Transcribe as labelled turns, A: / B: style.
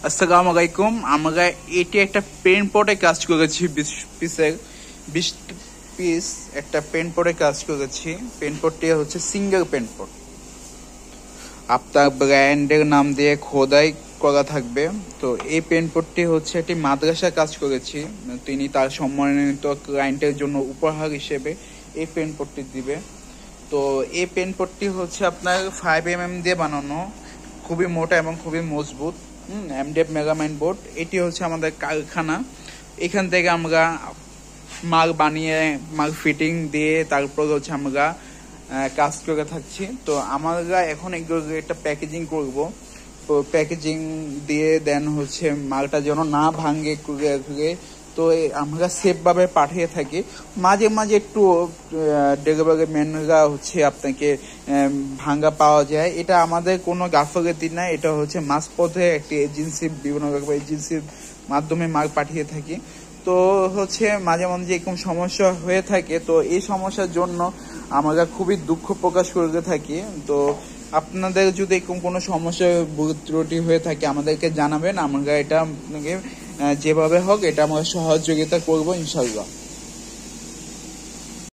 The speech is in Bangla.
A: আসসালামু আলাইকুম। আমরা এটি একটা পেন পটে কাজ করেছি, 20 পিস একটা পেন পটে কাজ করেছি। পেন পটটি হচ্ছে সিঙ্গেল পেন পট, আপনার ব্র্যান্ডের নাম দিয়ে খোদাই করা থাকবে। তো এই পেন পটটি হচ্ছে একটি মাদ্রাসা কাজ করেছি, তিনি তার সম্মানিত ক্লায়েন্টের জন্য উপহার হিসেবে এই পেন পটটি দিবে। তো এই পেন পটটি হচ্ছে আপনার 5mm দিয়ে বানানো, খুবই মোটা এবং খুবই মজবুত। এমডিএফ মেগামাইন্ড বোর্ড, এটি হচ্ছে আমাদের কারখানা। এখান থেকে আমরা মাল বানিয়ে মাল ফিটিং দিয়ে তারপর হচ্ছে আমরা কাজ করে থাকছি। তো আমরা এখন একটা প্যাকেজিং করব। তো প্যাকেজিং দিয়ে দেন হচ্ছে মালটা যেন না ভাঙে করে, তো আমরা সেফ ভাবে পাঠিয়ে থাকি। মাঝে মাঝে একটু ডেলিভারি ম্যানরা হচ্ছে আপনাকে ভাঙ্গা পাওয়া যায়, এটা আমাদের কোনো গাফিলতি না, এটা হচ্ছে মাঝপথে একটি এজেন্সি, বিভিন্ন এজেন্সির মাধ্যমে মাল পাঠিয়ে থাকি। তো হচ্ছে মাঝে মাঝে এরকম সমস্যা হয়ে থাকে, তো এই সমস্যার জন্য আমরা খুবই দুঃখ প্রকাশ করে থাকি। তো আপনাদের যদি এরকম কোনো সমস্যা ত্রুটি হয়ে থাকে আমাদেরকে জানাবেন, আমরা এটা আপনাকে যেভাবে হোক এটা আমরা সহযোগিতা করবো ইনশাল্লাহ।